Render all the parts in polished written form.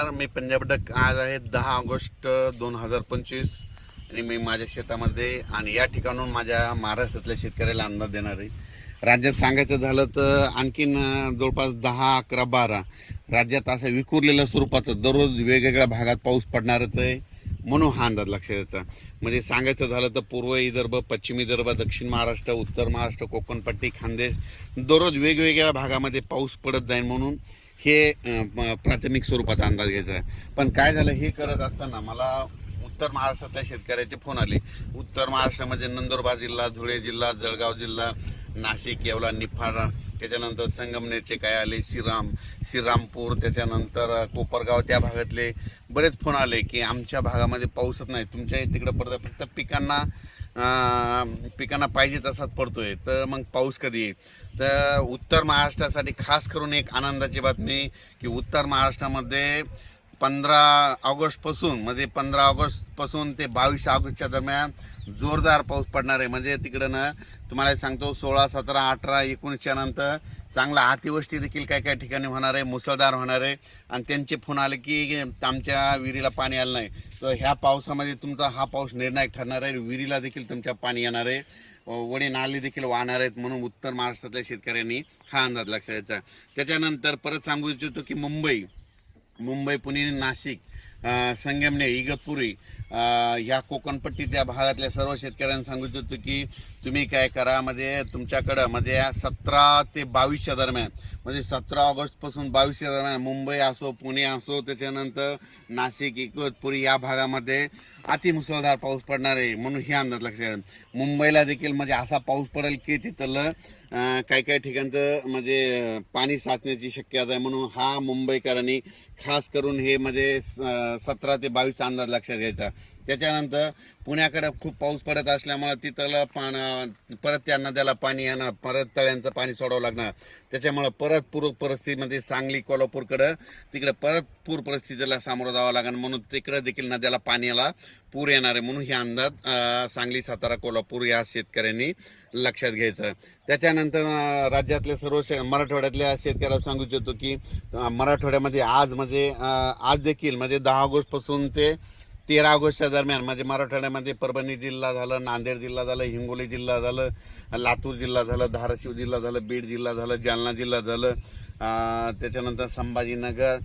नमस्कार, मी पंजाब डक. आज आहे 10 ऑगस्ट 2025 आणि मी माझ्या शेतामध्ये आणि या ठिकाणून माझ्या महाराष्ट्रातल्या शेतकऱ्याला अंदाज देणार आहे. राज्यात सांगायचं झालं तर आणखीन जवळपास 10, 11, 12 राज्यात असं विखुरलेल्या स्वरूपाचं दररोज वेगवेगळ्या भागात पाऊस पडणारच आहे, म्हणून हा अंदाज लक्षात यायचा. म्हणजे सांगायचं झालं तर पूर्व विदर्भ, पश्चिम विदर्भ, दक्षिण महाराष्ट्र, उत्तर महाराष्ट्र, कोकणपट्टी, खानदेश दररोज वेगवेगळ्या भागामध्ये पाऊस पडत जाईल म्हणून हे प्राथमिक स्वरूपाचा अंदाज घ्यायचा आहे. पण काय झालं, हे करत असताना मला उत्तर महाराष्ट्रातल्या शेतकऱ्याचे फोन आले. उत्तर महाराष्ट्रामध्ये नंदुरबार जिल्हा, धुळे जिल्हा, जळगाव जिल्हा, नाशिक, येवला, निफाड, त्याच्यानंतर संगमनेरचे काय आले, श्रीरामपूर, त्याच्यानंतर कोपरगाव, त्या भागातले बरेच फोन आले की आमच्या भागामध्ये पाऊसच नाही, तुमच्या तिकडं पडतं, फक्त पिकांना पाहिजे तसाच पडतोय. तर मग पाऊस कधी येईल? तर उत्तर महाराष्ट्रासाठी खास करून एक आनंदाची बातमी की उत्तर महाराष्ट्रामध्ये 15 ऑगस्टपासून म्हणजे 15 ऑगस्टपासून ते 22 ऑगस्टच्या दरम्यान जोरदार पाऊस पडणार आहे. म्हणजे तिकडं ना तुम्हाला सांगतो 16, 17, 18, 19च्या नंतर चांगला अतिवृष्टी देखील काय काय ठिकाणी होणार आहे, मुसळधार होणार आहे. आणि त्यांचे फोन आले की आमच्या विहिरीला पाणी आलं नाही. तर ह्या पावसामध्ये तुमचा हा पाऊस निर्णायक ठरणार आहे, विहिरीला देखील तुमच्या पाणी येणार आहे, वडी नाली देखील वाहणार आहेत. म्हणून उत्तर महाराष्ट्रातल्या शेतकऱ्यांनी हा अंदाज लक्षात घ्यायचा. त्याच्यानंतर परत सांगू इच्छितो की मुंबई, पुणे, नाशिक, संगमनेर, इगतपुरी ह्या कोकणपट्टी त्या भागातल्या सर्व शेतकऱ्यांना सांगू इच्छितो की तुम्ही काय करा, म्हणजे तुमच्याकडं म्हणजे 17 ते 22च्या दरम्यान म्हणजे 17 ऑगस्टपासून 22च्या दरम्यान मुंबई असो, पुणे असो, त्याच्यानंतर नाशिक, इगतपुरी या भागामध्ये अतिमुसळधार पाऊस पडणार आहे. म्हणून हे अंदाज लक्षात. मुंबईला देखील म्हणजे असा पाऊस पडेल की तिथलं काही ठिकाणचं म्हणजे पाणी साचण्याची शक्यता आहे. म्हणून हा मुंबईकरांनी खास करून हे म्हणजे 17 ते 22 अंदाज लक्षात घ्यायचा. त्याच्यानंतर पुण्याकडे खूप पाऊस पडत असल्यामुळे तिथलं परत त्या नद्याला पाणी येणार, परत तळ्यांचं पाणी सोडावं लागणार. त्याच्यामुळे परत पूर परिस्थितीमध्ये सांगली, कोल्हापूरकडं तिकडे परत पूर परिस्थितीला सामोरं जावं लागणार. म्हणून तिकडे देखील नद्याला पाण्याला पूर येणार आहे. म्हणून हे अंदाज सांगली, सातारा, कोल्हापूर या शेतकऱ्यांनी लक्षात घ्यायचं. त्याच्यानंतर राज्यातले सर्व मराठवाड्यातल्या शेतकऱ्याला सांगू इच्छितो की मराठवाड्यामध्ये आज देखील म्हणजे 10 ऑगस्टपासून ते 13 ऑगस्टच्या दरम्यान म्हणजे मराठवाड्यामध्ये परभणी जिल्हा झालं, नांदेड जिल्हा झालं, हिंगोली जिल्हा झालं, लातूर जिल्हा झालं, धाराशिव जिल्हा झालं, बीड जिल्हा झालं, जालना जिल्हा झालं, त्याच्यानंतर संभाजीनगर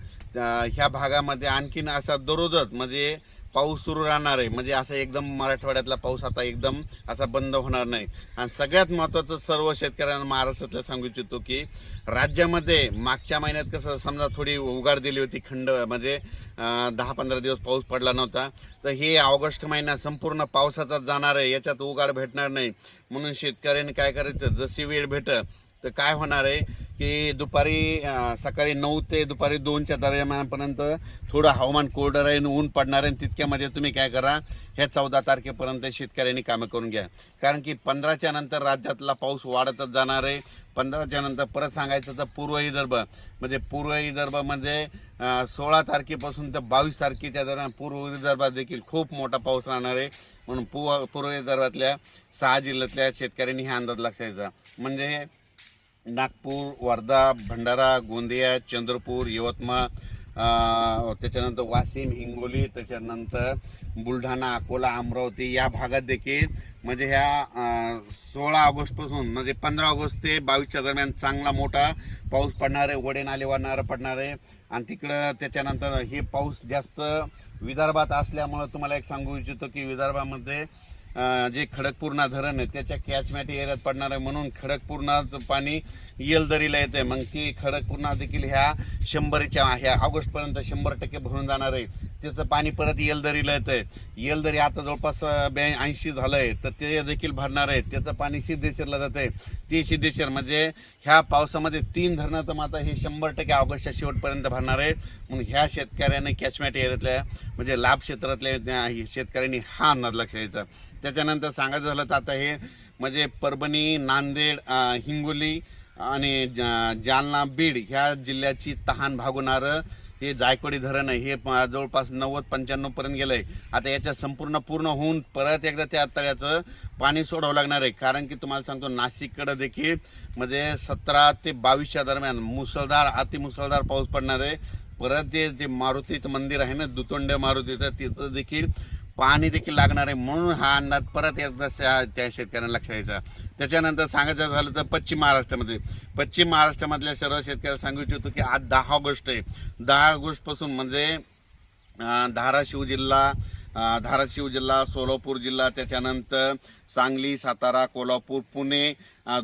ह्या भागामध्ये आणखीन असा दररोजच म्हणजे पाऊस सुरू राहणार आहे. म्हणजे असं एकदम मराठवाड्यातला पाऊस आता एकदम असा बंद होणार नाही. आणि सगळ्यात महत्त्वाचं सर्व शेतकऱ्यांना महाराष्ट्रातल्या सांगू इच्छितो की राज्यामध्ये मागच्या महिन्यात कसं समजा थोडी उघाड दिली होती, खंड म्हणजे 10-15 दिवस पाऊस पडला नव्हता. तर हे ऑगस्ट महिना संपूर्ण पावसाचाच जाणार आहे, याच्यात उघाड भेटणार नाही. म्हणून शेतकऱ्यांनी काय करायचं, जशी वेळ भेटत तर काय होणार आहे की सकाळी 9 ते दुपारी 2च्या दरम्यानपर्यंत थोडं हवामान कोरडं राहील, ऊन पडणार आहे. तितक्यामध्ये तुम्ही काय करा, ह्या 14 तारखेपर्यंत शेतकऱ्यांनी कामं करून घ्या. कारण की 15च्या नंतर राज्यातला पाऊस वाढतच जाणार आहे. 15च्या नंतर परत सांगायचं तर पूर्व विदर्भ म्हणजे 16 तारखेपासून तर 22 तारखेच्या दरम्यान पूर्व विदर्भात देखील खूप मोठा पाऊस राहणार आहे. म्हणून पूर्व विदर्भातल्या 6 जिल्ह्यातल्या शेतकऱ्यांनी हा अंदाज लक्षात घ्यायचा. म्हणजे नागपूर, वर्धा, भंडारा, गोंदिया, चंद्रपूर, यवतमाळ, त्याच्यानंतर वाशिम, हिंगोली, त्याच्यानंतर बुलढाणा, अकोला, अमरावती या भागात देखील म्हणजे ह्या 16 ऑगस्टपासून म्हणजे 15 ऑगस्ट ते 22च्या दरम्यान चांगला मोठा पाऊस पडणार आहे, वडे नाले वाढणारा पडणार आहे. आणि तिकडं त्याच्यानंतर हे पाऊस जास्त विदर्भात असल्यामुळं तुम्हाला एक सांगू इच्छितो की विदर्भामध्ये जे खडकपूर्णा धरण आहे त्याच्या कॅचमेंट एरियात पडणार आहे. म्हणून खडकपूर्णाचं पाणी येलदरीला येते. मग ती खडकपूर्णा देखील ह्या ऑगस्टपर्यंत 100% भरून जाणार आहे. त्याचं पाणी परत येलदरीला येतंय. येलदरी आता जवळपास 82 झालंय, तर ते देखील भरणार आहे. त्याचं पाणी सिद्धेश्वरला जातंय. ते सिद्धेश्वर म्हणजे ह्या पावसामध्ये 3 धरणं तर मात्र हे 100% ऑगस्टच्या शेवटपर्यंत भरणार आहे. म्हणून ह्या शेतकऱ्यांनी कॅचमेंट एरियातल्या म्हणजे लाभ क्षेत्रातल्या शेतकऱ्यांनी हा अंदाज लक्षात घ्यायचा. त्याच्यानंतर सांगायचं झालं तर आता हे म्हणजे परभणी, नांदेड, हिंगोली आणि जालना, बीड ह्या जिल्ह्याची तहान भागवणारं हे जायकवाडी धरण आहे. हे जवळपास 90-95 पर्यंत गेलंय. आता याच्या पूर्ण होऊन परत एकदा त्या तळ्याचं पाणी सोडावं लागणार आहे. कारण की तुम्हाला सांगतो नाशिककडे देखील म्हणजे 17 ते 22च्या दरम्यान मुसळधार अतिमुसळधार पाऊस पडणार आहे. परत ते मारुतीचं मंदिर आहे ना, दुतोंड मारुतीचं, तिथं देखील पाणी देखील लागणार आहे. म्हणून हा अंदाज परत एकदा त्या शेतकऱ्यांना लक्षात यायचा. त्याच्यानंतर सांगायचं झालं तर पश्चिम महाराष्ट्रामधल्या सर्व शेतकऱ्यांना सांगू इच्छितो की आज 10 ऑगस्ट आहे. 10 ऑगस्ट पासून म्हणजे धाराशिव जिल्हा, सोलापूर जिल्हा, त्याच्यानंतर सांगली, सातारा, कोल्हापूर, पुणे,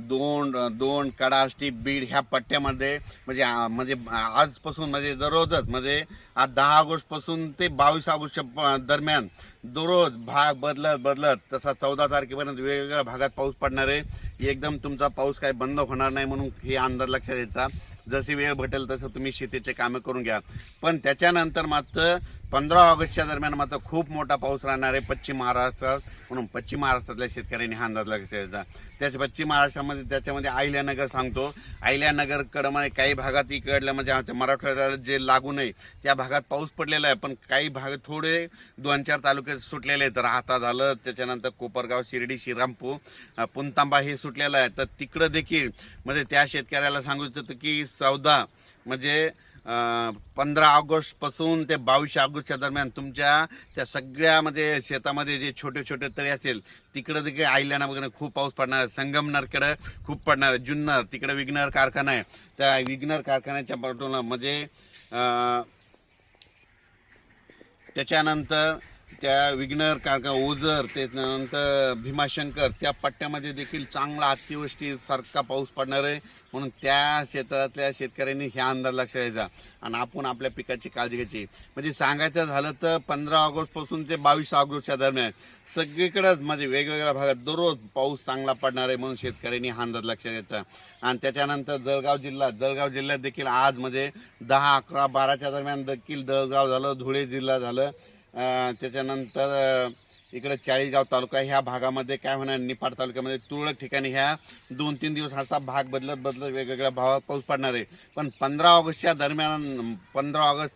दोन, कडाष्टी, बीड ह्या पट्ट्यामध्ये म्हणजे आजपासून म्हणजे दररोजच म्हणजे आज 10 ऑगस्ट पासून ते 22 ऑगस्ट दरम्यान दररोज भाग बदलत तसा 14 तारखेपर्यंत वेगवेगळ्या भागात पाऊस पडणार आहे. एकदम तुमचा पाऊस काही बंद होणार नाही, म्हणून हे अंदाज लक्षात घ्यायचा. जशी वेळ भेटेल तसं तुम्ही शेतीचे कामं करून घ्या. पण त्याच्यानंतर मात्र 15 ऑगस्टच्या दरम्यान मात्र खूप मोठा पाऊस राहणार आहे पश्चिम महाराष्ट्रात. म्हणून पश्चिम महाराष्ट्रातल्या शेतकऱ्यांनी हा अंदाज लक्षात घ्यायचा. त्याच्या पश्चिम महाराष्ट्रामध्ये त्याच्यामध्ये अहिल्यानगर सांगतो. अहिल्यानगरकडं म्हणजे काही भागात इकडल्या म्हणजे आमच्या मराठवाड्याला जे लागू नये त्या भागात पाऊस पडलेला आहे. पण काही भाग थोडे 2-4 तालुके सुटलेले आहेत. राहता झालं, त्याच्यानंतर कोपरगाव, शिर्डी, श्रीरामपूर, पुणतांबा हे सुटलेलं आहे. तर तिकडं देखील म्हणजे त्या शेतकऱ्याला सांगू इच्छितो की 14 म्हणजे 15 ऑगस्ट पासून ते 22 ऑगस्टच्या दरम्यान तुमच्या त्या सगळ्या म्हणजे शेतामध्ये जे छोटे छोटे तळे असेल तिकडं देखील अहिल्यानगर वगैरे खूप पाऊस पडणार आहे. संगमनेरकडे खूप पडणार आहे. जुन्नर तिकडे विघ्नर कारखाना आहे. त्या विघ्नर कारखान्याच्या बाजूला म्हणजे त्याच्यानंतर त्या विघ्नर कारखाना, ओझर, त्यानंतर भीमाशंकर त्या पट्ट्यामध्ये देखील चांगला अतिवृष्टी सारखा पाऊस पडणार आहे. म्हणून त्या क्षेत्रातल्या शेतकऱ्यांनी ह्या अंदाज लक्षात घ्यायचा आणि आपण आपल्या पिकाची काळजी घ्यायची. म्हणजे सांगायचं झालं तर 15 ऑगस्ट पासून ते 22 ऑगस्टच्या दरम्यान सगळीकडेच म्हणजे वेगवेगळ्या भागात दररोज पाऊस चांगला पडणार आहे. म्हणून शेतकऱ्यांनी हा अंदाज लक्षात घ्यायचा. आणि त्याच्यानंतर जळगाव जिल्ह्यात देखील आज म्हणजे 10, 11, 12च्या दरम्यान देखील जळगाव झालं, धुळे जिल्हा झालं, त्याच्यानंतर इकडे चाळीसगाव तालुका ह्या भागामध्ये काय होणार, निफाड तालुक्यामध्ये तुरळक ठिकाणी ह्या 2-3 दिवस असा भाग बदलत वेगवेगळ्या भागात पाऊस पडणार आहे. पण 15 ऑगस्ट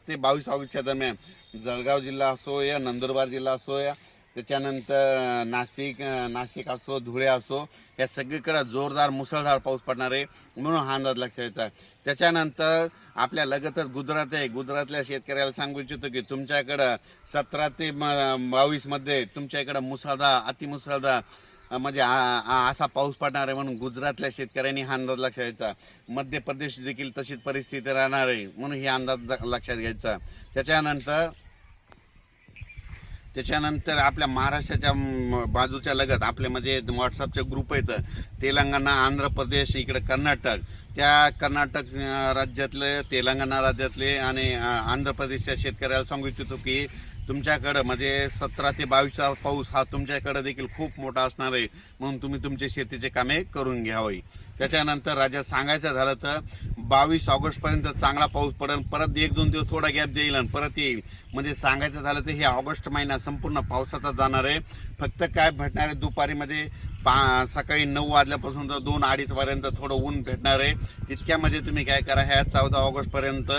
ते 22 ऑगस्टच्या दरम्यान जळगाव जिल्हा असो या नंदुरबार जिल्हा असो या त्याच्यानंतर नाशिक असो, धुळे असो, या सगळीकडे जोरदार मुसळधार पाऊस पडणार आहे. म्हणून हा अंदाज लक्षात घ्यायचा. त्याच्यानंतर आपल्या लगतच गुजरात आहे. गुजरातल्या शेतकऱ्याला सांगू इच्छितो की तुमच्याकडं 17 ते 22 मध्ये तुमच्याकडं मुसळधार, अतिमुसळधार म्हणजे असा पाऊस पडणार आहे. म्हणून गुजरातल्या शेतकऱ्यांनी हा अंदाज लक्षात घ्यायचा. मध्य प्रदेश देखील तशीच परिस्थिती राहणार आहे. म्हणून हे अंदाज लक्षात घ्यायचा. त्याच्यानंतर आपल्या महाराष्ट्राच्या बाजूच्या लगत आपले म्हणजे व्हॉट्सअपचे ग्रुप आहेत. तेलंगणा, आंध्र प्रदेश, इकडे कर्नाटक, त्या कर्नाटक राज्यातले, तेलंगणा राज्यातले आणि आंध्र प्रदेशच्या शेतकऱ्याला सांगू इच्छितो की तुमच्याकडं म्हणजे 17 ते 22 पाऊस हा तुमच्याकडे देखील खूप मोठा असणार आहे. म्हणून तुम्ही तुमचे शेतीचे कामे करून घ्यावी. त्याच्यानंतर राज्यात सांगायचं झालं तर 22 ऑगस्ट पर्यंत चांगला पाऊस पडेल. परत 1-2 दिवस थोडा गॅप देईल आणि परत येईल. म्हणजे सांगायचं झालं तर हे ऑगस्ट महिना संपूर्ण पावसाचा जाणार आहे. फक्त काय भेटणार आहे दुपारीमध्ये सकाळी 9 वाजल्यापासून तर 2-2:30 पर्यंत थोडं ऊन भेटणार आहे. तितक्यामध्ये तुम्ही काय करा, ह्या 14 ऑगस्ट पर्यंत